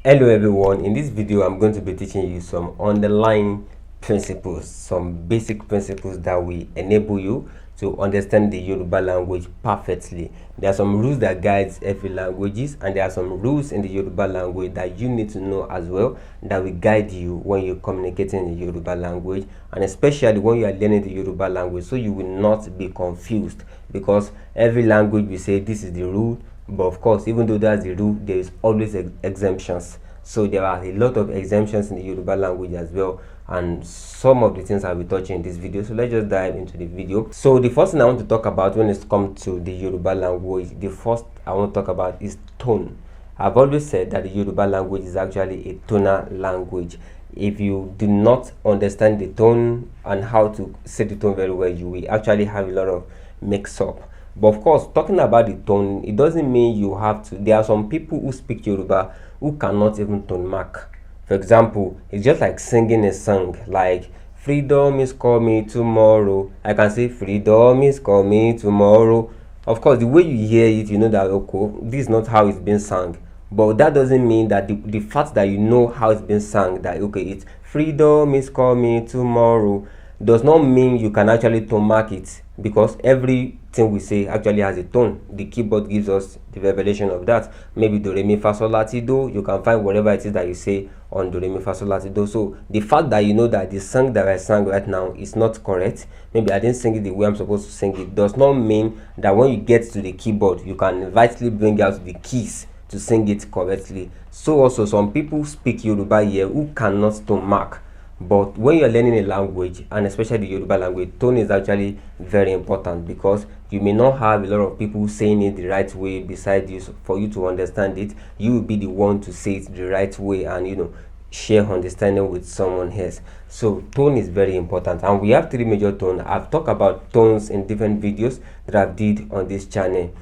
Hello everyone, in this video I'm going to be teaching you some underlying principles, some basic principles that will enable you to understand the Yoruba language perfectly. There are some rules that guides every languages, and there are some rules in the Yoruba language that you need to know as well that will guide you when you're communicating in the Yoruba language, and especially when you are learning the Yoruba language, so you will not be confused, because every language will say this is the rule. But of course, even though that's the rule, there is always exemptions. So there are a lot of exemptions in the Yoruba language as well, and some of the things I'll be touching in this video. So let's just dive into the video. So the first thing I want to talk about when it comes to the Yoruba language, the first I want to talk about is tone. I've always said that the Yoruba language is actually a tonal language. If you do not understand the tone and how to set the tone very well, you will actually have a lot of mix-up. But of course, talking about the tone, it doesn't mean you have to. There are some people who speak Yoruba who cannot even tone mark. For example, it's just like singing a song, like freedom is coming tomorrow. I can say freedom is coming tomorrow. Of course, the way you hear it, you know that, okay, this is not how it's been sung. But that doesn't mean that the fact that you know how it's been sung, that okay, it's freedom is coming tomorrow, does not mean you can actually tone mark it, because everything we say actually has a tone. The keyboard gives us the revelation of that. Maybe do re mi fa sol la ti do, you can find whatever it is that you say on do re mi fa sol la ti do. So the fact that you know that the song that I sang right now is not correct, maybe I didn't sing it the way I'm supposed to sing it, does not mean that when you get to the keyboard you can vitally bring out the keys to sing it correctly. So also some people speak Yoruba here who cannot tone mark. But when you're learning a language, and especially the Yoruba language, tone is actually very important, because you may not have a lot of people saying it the right way beside you. So for you to understand it, you will be the one to say it the right way, and share understanding with someone else. So tone is very important, and we have three major tones. I've talked about tones in different videos that I've did on this channel.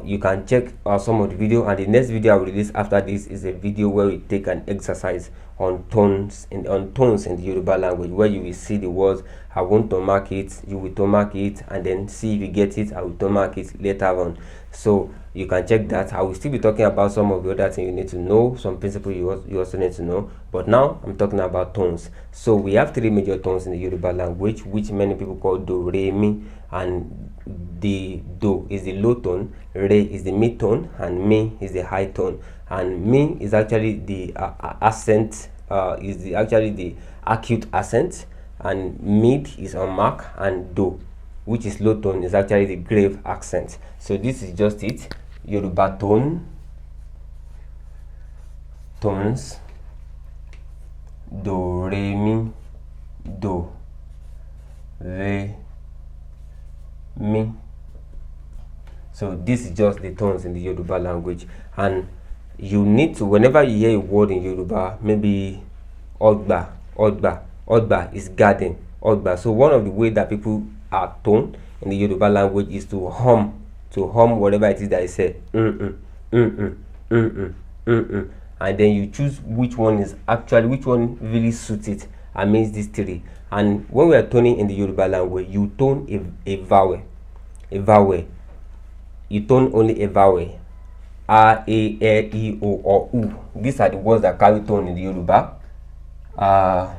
You can check some of the video, and the next video I will release after this is a video where we take an exercise on tones in the Yoruba language, where you will see the words. I won't tone mark it, you will tone mark it, and then see if you get it. I will tone mark it later on, so you can check that. I will still be talking about some of the other things you need to know, some principles you also need to know, but now I'm talking about tones. So we have three major tones in the Yoruba language, which many people call do, re, mi, and the do is the low tone, re is the mid tone, and mi is the high tone. And mi is actually the accent, actually the acute accent, and mid is on mark, and do, which is low tone, is actually the grave accent. So this is just it. Yoruba tones, do, re, mi, do, re, mi. So this is just the tones in the Yoruba language, and you need to, whenever you hear a word in Yoruba, maybe ogba is garden, ogba. So one of the ways that people are toned in the Yoruba language is to hum whatever it is that I say, and then you choose which one really suits it amidst these three. And when we are toning in the Yoruba language, you tone a vowel. You tone only a vowel. A, E, I, O, or U. These are the words that carry tone in the Yoruba. A,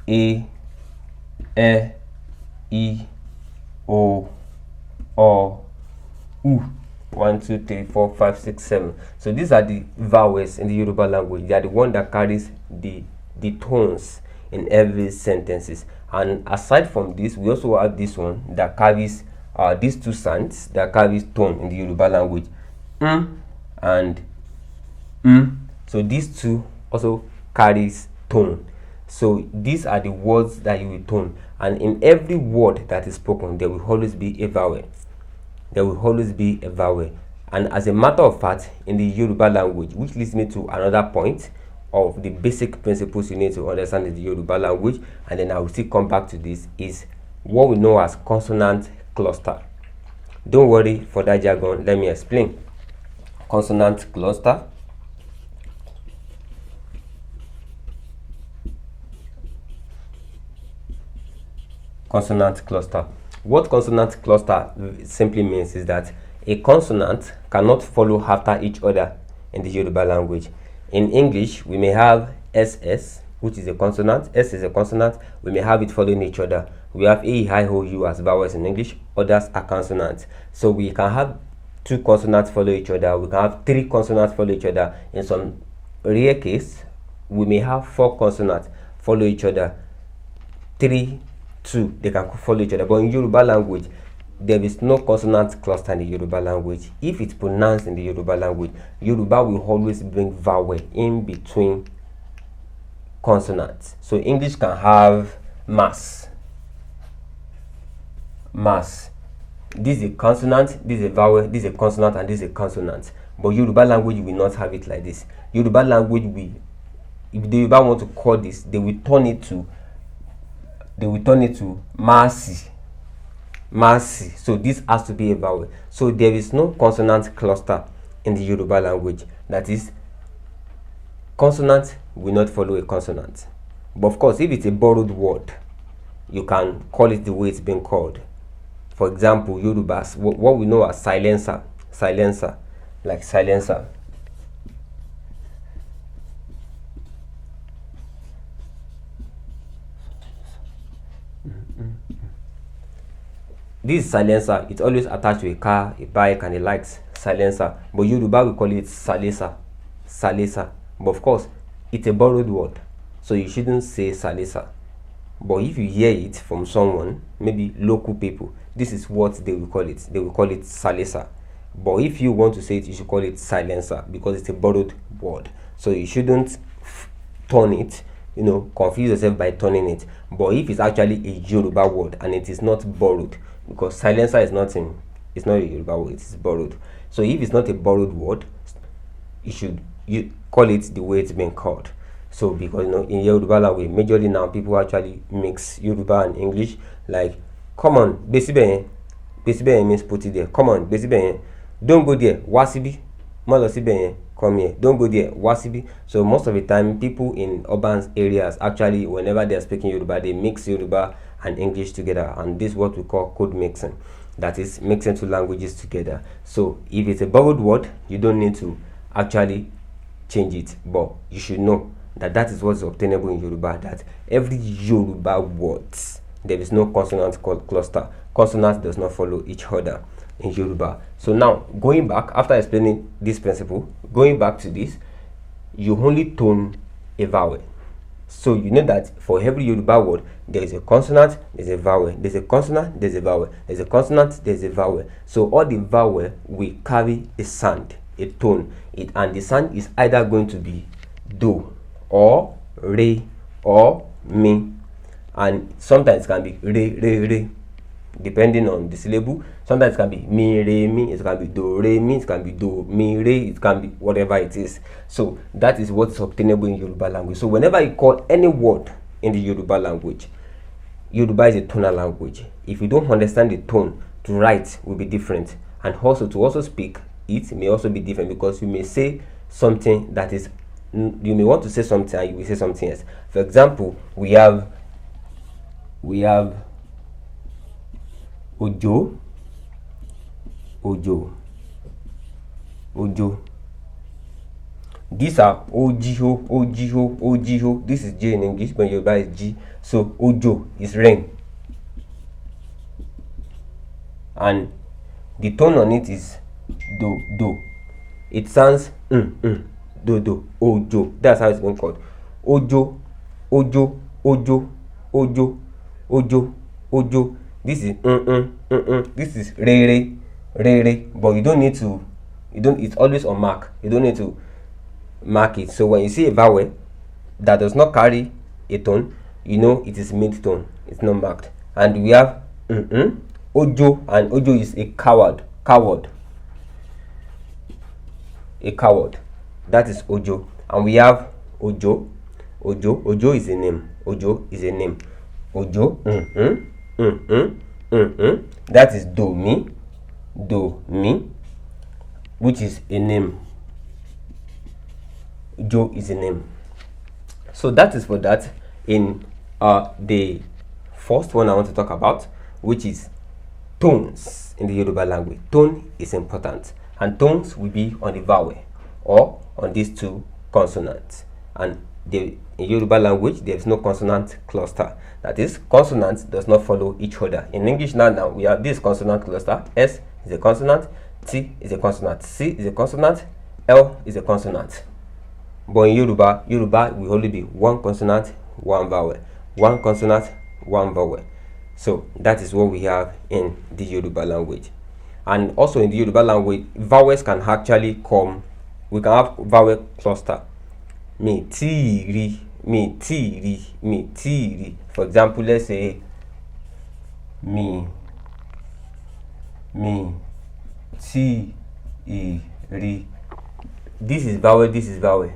E, I, O, U. 1, 2, 3, 4, 5, 6, 7. So these are the vowels in the Yoruba language. They are the one that carries the tones in every sentences. And aside from this, we also have this one that carries these two sounds that carries tone in the Yoruba language, and so these two also carries tone. So these are the words that you will tone, and in every word that is spoken, there will always be a vowel. And as a matter of fact, in the Yoruba language, which leads me to another point of the basic principles you need to understand in the Yoruba language, and then I will still come back to this, is what we know as consonant cluster. Don't worry for that jargon, let me explain. Consonant cluster consonant cluster. What consonant cluster simply means is that A consonant cannot follow after each other in the Yoruba language. In English, we may have SS, which is a consonant. S is a consonant. We may have it following each other. We have A, I, O, U as vowels in English. Others are consonants. So we can have 2 consonants follow each other. We can have 3 consonants follow each other. In some rare case, we may have 4 consonants follow each other. 3, 2, they can follow each other. But in Yoruba language, there is no consonant cluster in the Yoruba language. If it's pronounced in the Yoruba language, Yoruba will always bring vowel in between consonants. So English can have mass. This is a consonant, this is a vowel, this is a consonant, and this is a consonant. But Yoruba language will not have it like this. Yoruba language will, if the Yoruba want to call this, they will turn it to massy. So this has to be a vowel. So there is no consonant cluster in the Yoruba language. That is, consonant will not follow a consonant. But of course, if it's a borrowed word, you can call it the way it's been called. For example, Yorubas, what we know as silencer, like silencer. This silencer, it's always attached to a car, a bike, and the likes. Silencer. But Yoruba we call it salesa. But of course, it's a borrowed word, so you shouldn't say salesa. But if you hear it from someone, maybe local people, this is what they will call it. They will call it salesa. But if you want to say it, you should call it silencer because it's a borrowed word. So you shouldn't turn it, confuse yourself by turning it. But if it's actually a Yoruba word and it is not borrowed, because silencer is not a Yoruba word, it is borrowed. So if it's not a borrowed word, you call it the way it's been called. So because in Yoruba language, majorly now people actually mix Yoruba and English. Like, come on, besibe means put it there. Come on, besibe, don't go there. Wasibi, malosibe, come here. Don't go there. Wasibi. So most of the time, people in urban areas actually, whenever they are speaking Yoruba, they mix Yoruba and English together, and this is what we call code mixing. That is mixing 2 languages together. So if it's a borrowed word, you don't need to actually change it, but you should know that is what's obtainable in Yoruba. That every Yoruba words, there is no consonant cluster. Consonants does not follow each other in Yoruba. So now, going back, after explaining this principle, going back to this, you only tone a vowel. So you know that for every Yoruba word, there is a consonant, there's a vowel. There's a consonant, there's a vowel. There's a consonant, there's a vowel. So all the vowel will carry a sound, a tone. And the sound is either going to be do, or re, or mi. And sometimes it can be re, depending on the syllable. Sometimes it can be mi, re, mi. It can be do, re, mi. It can be do, mi, re. It can be whatever it is. So that is what's obtainable in Yoruba language. So whenever you call any word in the Yoruba language, Yoruba is a tonal language. If you don't understand the tone, to write will be different. And also to also speak, it may also be different, because you may say something that is, you may want to say something and you will say something else. For example, we have ojo. These are ojiho. This is J in English, but Yoruba is G. So ojo is rain, and the tone on it is do. It sounds do, ojo. That's how it's been called. Ojo. This is This is re. But you don't need to. It's always on mark. You don't need to mark it. So when you see a vowel that does not carry a tone, you know it is mid-tone. It's not marked. And we have ojo, and ojo is a coward. A coward. That is ojo. And we have ojo. Ojo is a name. Ojo. That is do mi, which is a name. Jo is a name. So that is for that. In the first one I want to talk about, which is tones in the Yoruba language. Tone is important, and tones will be on the vowel or on these two consonants. And in Yoruba language, there is no consonant cluster. That is, consonants does not follow each other. In English now we have this consonant cluster. S is a consonant, T is a consonant, C is a consonant, L is a consonant. But in Yoruba will only be one consonant, one vowel. One consonant, one vowel. So that is what we have in the Yoruba language. And also in the Yoruba language, vowels can actually come. We can have vowel cluster. Mi, ti, ri, mi, ti, ri, mi, ti, ri. For example, let's say mi, ti, I, ri. This is vowel, this is vowel.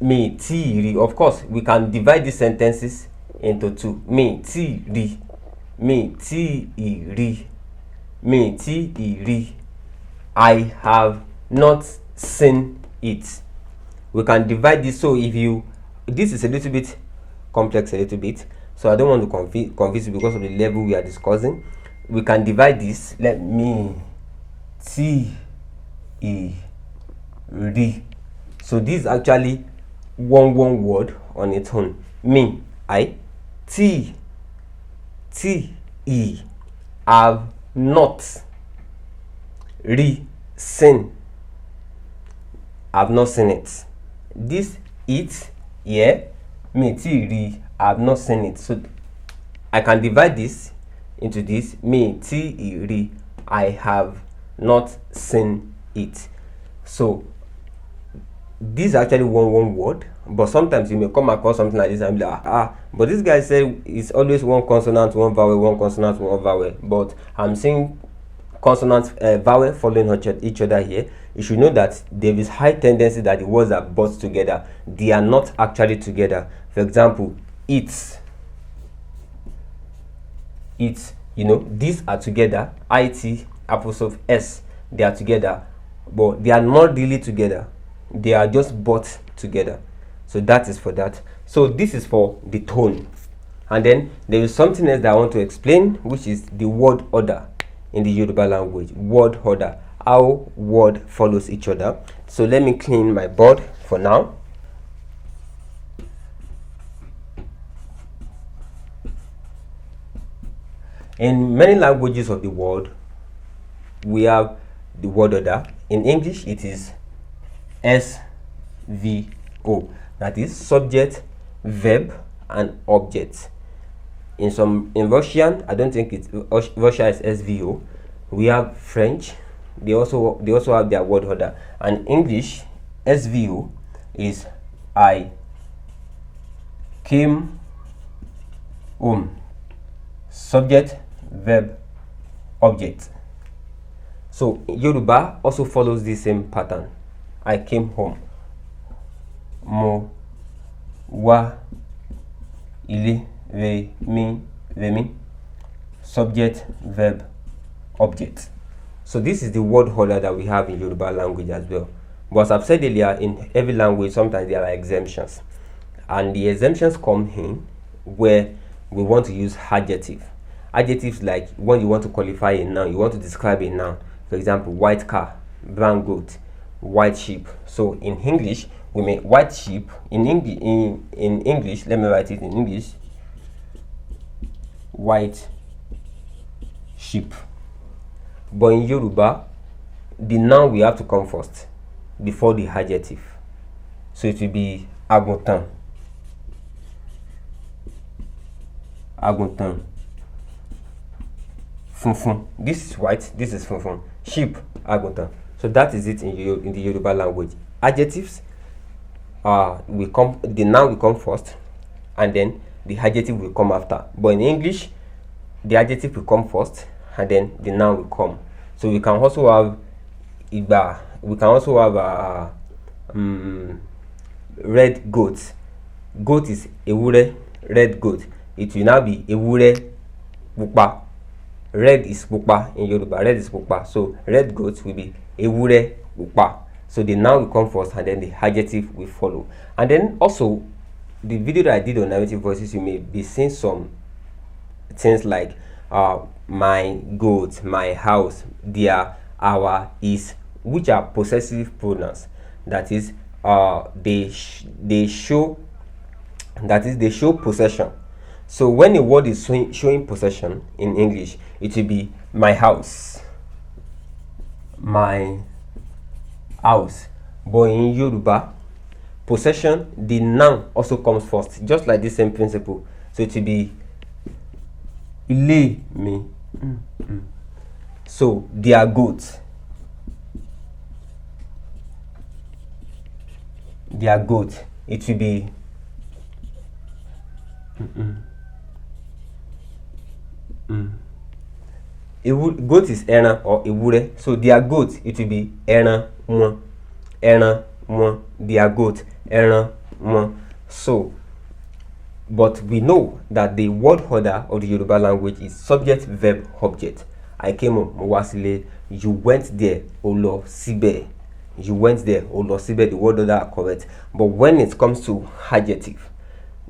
Mi, ti, ri. Of course, we can divide these sentences into two. Mi, ti, ri. Mi, ti, I, ri. Mi, ti, I, ri. I have not seen it. We can divide this. So if you, this is a little bit complex, a little bit. So I don't want to confuse you because of the level we are discussing. We can divide this. Let me ti, I, ri. So this is actually one word on its own. Me, I, ti, I, have not, ri, seen, have not seen it. This it here, me, ti, ri, have not seen it. So I can divide this into this. Me, ti, I, ri, I have not seen it. So this is actually one word, but sometimes you may come across something like this and be like, but this guy said it's always one consonant, one vowel, one consonant, one vowel. But I'm seeing consonant, vowel following each other here. You should know that there is high tendency that the words are brought together. They are not actually together. For example, it's, you know, these are together. IT, apostrophe S, they are together, but they are not really together. They are just brought together. So that is for that. So this is for the tone. And then there is something else that I want to explain, which is the word order in the Yoruba language. Word order, how word follows each other. So let me clean my board for now. In many languages of the world, we have the word order. In English, it is SVO. That is subject, verb, and object. In Russian, I don't think it's Russia is SVO. We have French. They also have their word order. And English, SVO is I came home. Subject, verb, object. So Yoruba also follows the same pattern. I came home. Mo wa ile ve mi. Subject, verb, object. So this is the word order that we have in Yoruba language as well. But as I've said earlier, in every language sometimes there are exemptions, and the exemptions come in where we want to use adjective. Adjectives like when you want to qualify a noun, you want to describe a noun. For example, white car, brown goat, white sheep. So in English, we may white sheep. In English, let me write it in English. White sheep. But in Yoruba, the noun will have to come first before the adjective. So it will be aguntan. Aguntan. Funfun. This is white, this is funfun. Sheep, aguntan. So that is it in the Yoruba language. Adjectives the noun will come first, and then the adjective will come after. But in English, the adjective will come first, and then the noun will come. So we can also have igba. We can also have red goat. Goat is ewure. Red goat. It will now be ewure pupa. Red is pupa in Yoruba. Red is pupa. So red goat will be ewure pupa. So the noun will come first, and then the adjective will follow. And then also, the video that I did on narrative voices, you may be seeing some things like my goat, my house, their, our, is, which are possessive pronouns. That is, they show, that is, they show possession. So when a word is showing possession in English, it will be my house, my house. But in Yoruba, possession, the noun also comes first, just like the same principle. So it will be ilé mi. So their goat, their goat, it will be goat is ẹran or ewúrẹ́. So their goat, it will be ẹran wọn, ẹran wọn, their goat, ẹran wọn. So, but we know that the word order of the Yoruba language is subject, verb, object. I came home, mo wá sílé. You went there, o lọ síbẹ̀. You went there, o lọ síbẹ̀. The word order are correct. But when it comes to adjective,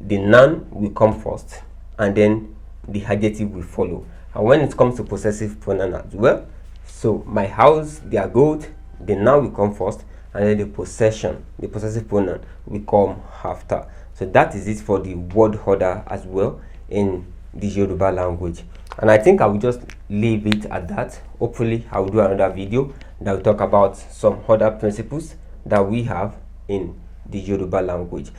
the noun will come first, and then the adjective will follow. And when it comes to possessive pronoun as well, so my house, their goat, the noun will come first, and then the possession, the possessive pronoun, will come after. So that is it for the word order as well in the Yoruba language. And I think I will just leave it at that. Hopefully I will do another video that will talk about some other principles that we have in the Yoruba language.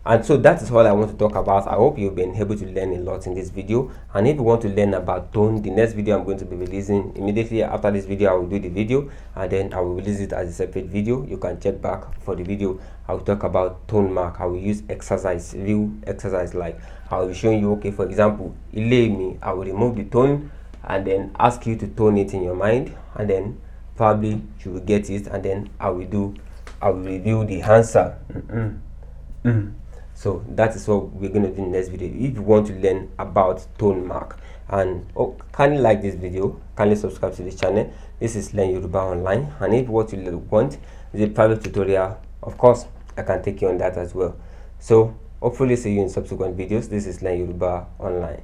And so that is all I want to talk about. I hope you've been able to learn a lot in this video. And if you want to learn about tone, the next video I'm going to be releasing immediately after this video, I will do the video and then I will release it as a separate video. You can check back for the video. I will talk about tone mark. I will use exercise, real exercise, like I will be showing you, okay, for example, ilé mi, I will remove the tone and then ask you to tone it in your mind, and then probably you will get it, and then I will review the answer. So that is what we're going to do in the next video. If you want to learn about tone mark, and kindly like this video, kindly subscribe to this channel. This is Learn Yoruba Online, and if what you want is a private tutorial, of course I can take you on that as well. So hopefully see you in subsequent videos. This is Learn Yoruba Online.